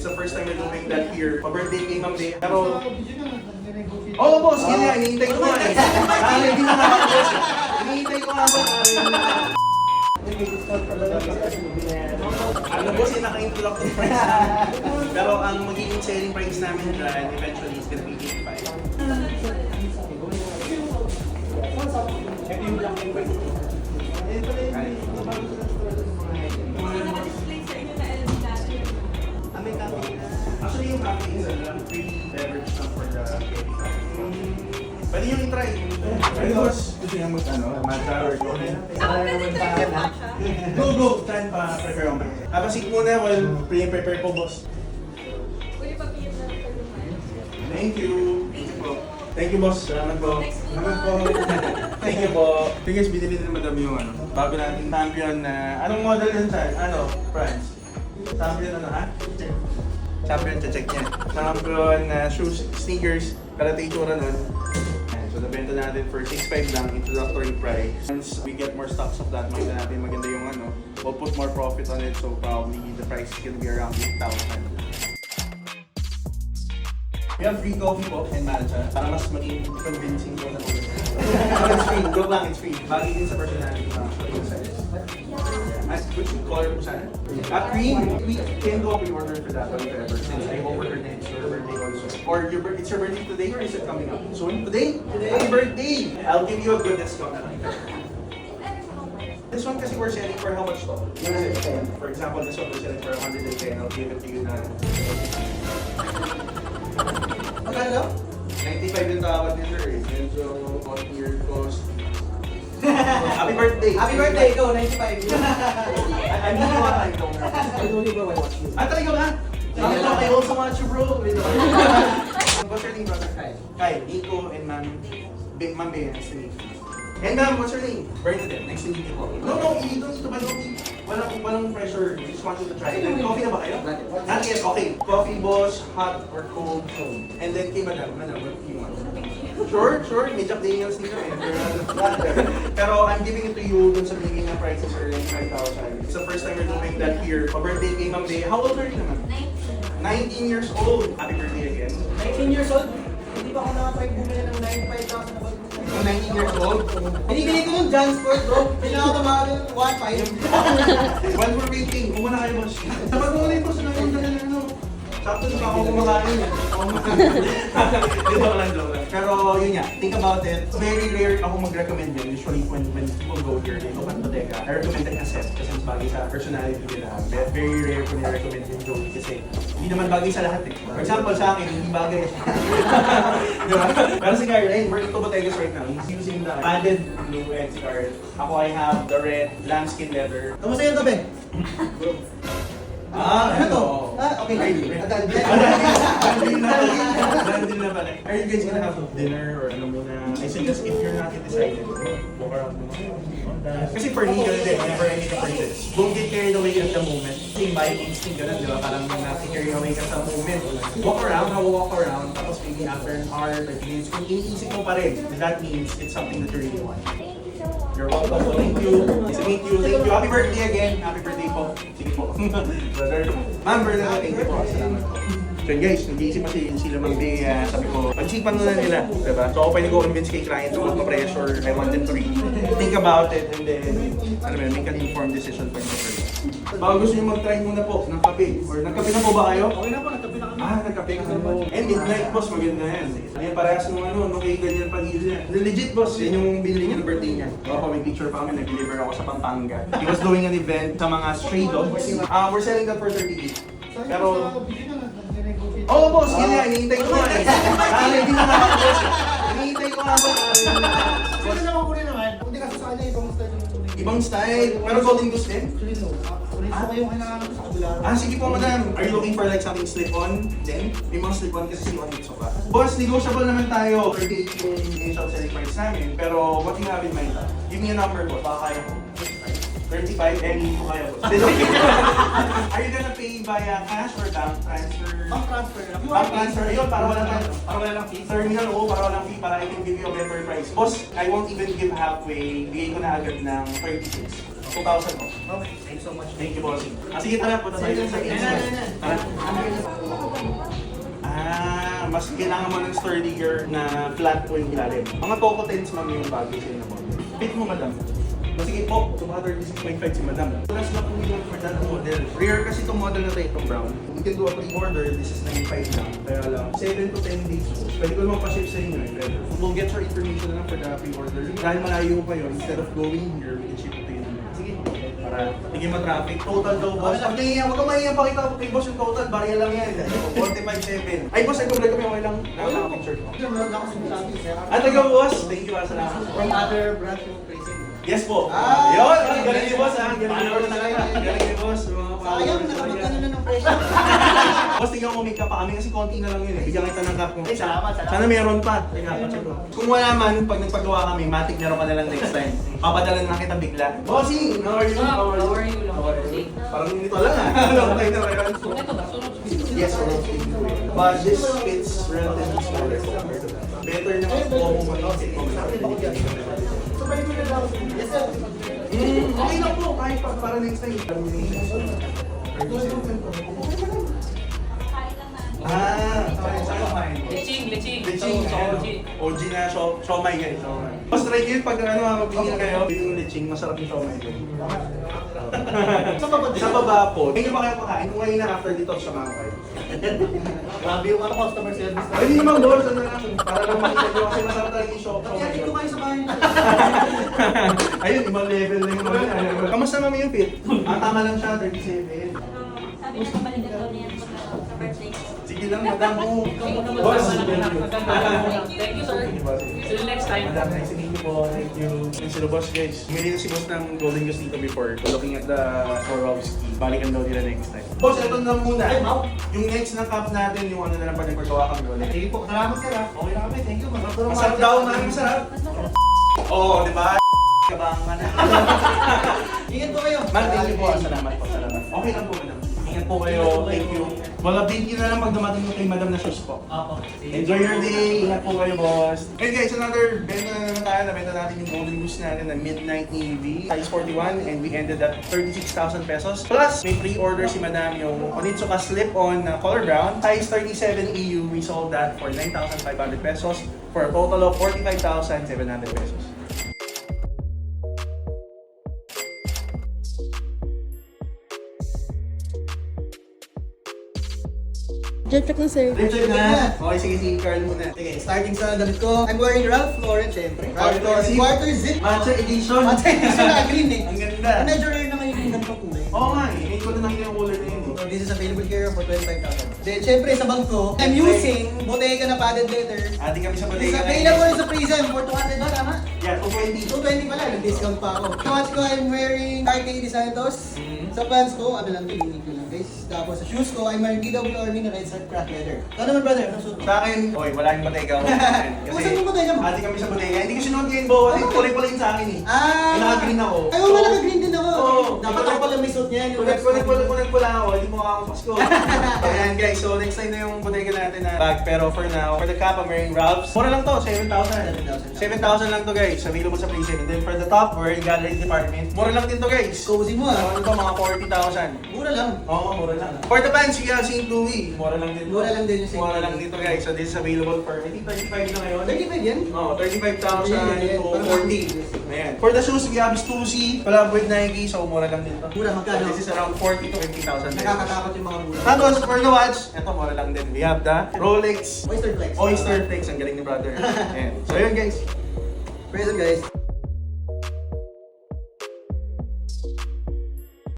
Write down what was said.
It's the first time we're doing that here. Pa-birthday kay Ma'am Bea. Pero... Oo, boss! Yun nga, hinihintay ko nga eh. Hindi na nga ako, boss. Hinihintay ko nga, boss. Ano, boss, yung naka-introductory price namin. Pero ang magiging selling price namin dyan, eventually, is gonna be 85. Ito yung black and white. Actually, yung coffee is a free beverage lang for the baby. Pwede yung i-try. Pwede boss. Gusto niya matcha or coffee? Go! Try pa prepare ako. Apasit muna while prepare po, boss. Thank you. Thank you, boss. Salamat po. Salamat po. Thank you po. So guys, binili na madam yung bago nating champion na... Anong model yun sa? France? Champion ha? Champion, check niya. Champion shoes, sneakers, karate itsura nun. So nabenta natin for 6.5 lang, introductory price. Once we get more stocks of that, makita natin maganda yung we'll put more profit on it, so probably the price is gonna be around 8,000. We have free coffee po and matcha para mas maging convincing po na po. It's free, joke lang, it's free. Bagay din sa personality na actually yung size. Which color po sana? Cream, we can go pre-order for that whatever since I overheard that it's your birthday also. Or it's your birthday today or is it coming up soon? Today? Happy birthday! I'll give you a good discount. This one kasi we're selling for how much to? For example, this one we're selling for 110. I'll give it to you na. Magkano? 95 yung tawad ni sir eh. Medyo on year cost. Happy birthday! Happy birthday! Go, 95! I'm not gonna lie, don't worry. I don't even watch you. Ah, talaga ba? I also want you, bro. What's your name, brother? Kyle. Nico and Ma'am Bea. Nice to meet you. And ma'am, what's your name? Bernadette. Nice to meet you po. No, you don't need to buy coffee. Walang pressure. You just want you to try. Coffee na ba kayo? Not yet. Okay. Coffee, boss, hot or cold? And then kay madam, what do you want? Sure. May Jack Daniels dito eh. Pero I'm giving it to you dun sa binigay na prices are like 5,000. It's the first time we're doing that here. Pa-birthday kay Ma'am Bea. How old are you naman? 19 years old. Happy birthday again. 19 years old? Hindi ba ako nakapag bumili ng 95,000 na bag? 19 years old? Binibili ko yung John Sport, bro. Hindi na ako tumawag yung 1.5. While we're waiting, kumuna kayo boss. Dapat muna yung boss na yung dala. Sakto na ako kumakain. Dito lang. Pero yun nga, think about it. Very rare ako mag-recommend yun. Usually when people go here, they look at bodega. I recommend the cassette kasi mas bagay sa personality nila. Very rare ko ni-recommend yung Joey kasi hindi naman bagay sa lahat eh. For example, sa akin, hindi bagay. Diba? Pero si Caroline, we're to bodegas right now. He's using the padded blue edge card. Ako, I have the red lambskin leather. Kamusta yung gabi? Ano to? Okay. Dandil na pala. Are you guys gonna have dinner or ano muna? I suggest if you're not decided, walk around muna. Kasi for me, ganun din, whenever I make a purchase, don't get carried away at the moment. Kasi by instinct ganun, di ba? Parang nasi-carry away ka sa moment. Walk around, tapos maybe after an hour, 30 minutes, kung iniisip mo pa rin, that means it's something that you really want. You're welcome. Thank you. Nice to meet you. Thank you. Happy birthday again. Happy birthday po. Sige po. Brother. Ma'am, brother, thank you po. Salamat po. So guys, nag-iisip kasi sila Ma'am Bea, sabi ko, pag-isipan muna nila, diba? So ako pa nag-convince kay client, so ma-pressure, I want them to really think about it and then, make an informed decision for themselves. Baka gusto nyo mag-try muna po ng kape, or nagkape na po ba kayo? Okay na po, nagkape na kami. Nagkape na po. And midnight boss, maganda yan. Ayan, parehas nung nung kay ganyan pag-iil niya. Legit boss, yan yung binili niya ng birthday niya. Ako, may picture pa kami, nag-deliver ako sa Pampanga. He was doing an event sa mga stray dogs. We're selling that for 38. Pero, oo boss, yun nga, hinihintay ko nga eh. Hindi na nga ako boss. Hinihintay ko nga boss. Kasi naman kunin naman, hindi kasi sa kanya ibang style yung kunin. Ibang style, pero golden goose din? Actually no, kunin ko yung kailangan ko sa kabila. Sige po madam. Are you looking for like something slip-on din? May mga slip-on kasi slip-on yung sofa. Boss, negotiable naman tayo. 38 yung initial selling price namin. Pero what you have in mind? Give me a number boss, baka kaya ko. 35, any po kaya boss. Are you gonna pay via cash or bank transfer? Bank transfer lang. Bank transfer, ayun, para walang fee. Terminal, para walang fee, para I can give you a better price. Boss, I won't even give halfway. Bigay ko na agad ng 36. 2,000 mo. Okay, thank you so much. Thank you, bossing. Sige, tara, punta tayo sa Tara. Mas kailangan mo ng sturdier na flat po yung ilalim. Mga Coco Tens, ma'am, yung bagay sa'yo na model. Fit mo, madam. Sige po, 236.5 si madam. Plus na po yun for that model. Rare kasi itong model na itong brown. We can do a pre-order, this is 95 lang. Kaya lang, 7 to 10 days po. Pwede ko naman pa-ship sa inyo eh. Pero we'll get your information na lang for the pre-order. Dahil malayo pa yun, instead of going here, we can ship it to you. Sige, para hindi ma-traffic. Total daw, boss. Pag nangyayang, huwag ka mahihiyan pakita ko kay boss yung total. Barya lang yan. 45.7. Ay, boss, ay kumulay kami. Okay lang. Nakaka-picture ko. At ikaw, boss. Thank you, salamat. From other branch yung pricing. Yes po. Ah! Yun! Ang galing ni boss ha. Galing ni boss talaga. Galing ni boss. Sayang, nakapagkano na ng presyo. Boss, tingnan ko may ka pa kami kasi konti na lang yun eh. Bigyan kita ng cup mo. Ay, salamat. Sana meron pa. Teka, check ko. Kung wala man, pag nagpagawa kami, matik meron ka na lang next time. Papadala na kita bigla. Bossing! How are you? How are you? How are you? Parang nito lang ah. Okay na kayo. Ito ba? Sunod. Yes, okay. But this fits relatively smaller compared to that. Better na mas buo mo mag-isip ko. Yes, sir. Okay na po, kahit pa para next time. Saan kumain? Leching. Leching, OG na siomay guys. Mas try nyo yun pag magbingin kayo, yung leching, masarap yung siomay guys. Sa baba po. Ngayon ba kayo pakain? Kung ngayon na after dito sa mga kayo. Grabe yung customer service. Ay, hindi naman boss, ano lang. Para lang makita nyo kasi masarap talaga yung siomay. Kaya dito kayo sa bahay. Ayun, ibang level na yung mga. Kamusta mami yung fit? Tama lang siya, 37. Sabi na kabalikan daw niya sa birthday. Sige lang, madam mo. Boss, Thank you, sir. See you next time. Madam, nice to meet you po. Thank you. Yung sila boss guys. Bumili na si boss ng Golden Goose dito before. Looking at the Swarovski. Balikan daw nila next time. Boss, ito na muna. Ay, ma'am. Yung next na cup natin, yung ano na lang pag nagpagawa kami ulit. Sige po, salamat sir ha. Okay na kami, thank you. Masarap daw, man. Masarap. Oo, di ba? Kabangan na. Ingat po kayo. Ma'am, thank you po. Salamat po. Salamat. Okay lang po, madam. Ingat po kayo. Thank you. Well, update nyo na lang pag dumating mo kay madam na shoes po. Apo. Enjoy your day! Ingat po kayo, boss! And guys, another benta na naman tayo. Nabenta natin yung Golden Goose natin na Midnight EV. Size 41 and we ended at 36,000 pesos. Plus, may pre-order si madam yung Onitsuka slip-on na color brown. Size 37 EU, we sold that for 9,500 pesos for a total of 45,700 pesos. Jet check na sir. Richard na! Okay, sige, sige, Carl muna. Okay, starting sa damit ko. I'm wearing Ralph Lauren, syempre. Quarter zip. Quarter zip. Matcha edition! Matcha edition na green eh. Ang ganda! Medyo rare na ngayon yung ganito kulay. Oo nga eh, hindi ko na nakita yung color na yun eh. So this is available here for 25,000. Then syempre sa bag ko, I'm using Bottega na padded leather. Ating kami sa It's bodega available sa Prism for 200 ba, tama? Yeah, 220. 220 pala, nag-discount pa ako. Sa watch ko, I'm wearing Cartier de Santos. Sa pants ko, ano lang, Uniqlo lang guys. Tapos sa shoes ko, I'm wearing DW Army na red stripe crack leather. Ano naman brother, anong suit mo? Sa akin, oy, wala yung bodega ko. Kung saan yung bodega mo? Ating kami sa bodega. Hindi ko sinuot ngayon, bo. Kasi kulay-kulay yun sa akin eh. Ah! May naka-green ako. Ay, oo, naka-green din ako. Oo. Dapat ako pala may suit niyan. Kung nagpula ako, hindi mo ako Pasko. Ayan guys, so next time na yung bodega natin na bag. Pero for now, for the cap, I'm wearing Ralph's. Mura lang to, 7,000. 7,000 lang to guys, available sa Prism. And then for the top, we're in gallery department. Mura lang din to guys. Cozy mo ah. Ano to, mga 40,000. Mura lang. Oo, mura lang. For the pants, yeah, St. Louis. Mura lang din to. Mura lang din yung St. Mura lang Louis. dito guys. So this is available for, I think 35 na ngayon. 35 yan? Oh, 35,000 Yeah, to parang 40. Ayan. For the shoes, we have Stussy, collab with Nike, so mura lang din to. Mura, magkano? This is around 40 to 50,000. Nakakatakot yung mga mura. Tapos, for the watch, eto mura lang din. We have the Rolex Oyster Flex. Oyster Flex. Ang galing ni brother. Ayan. So yun guys. Present guys.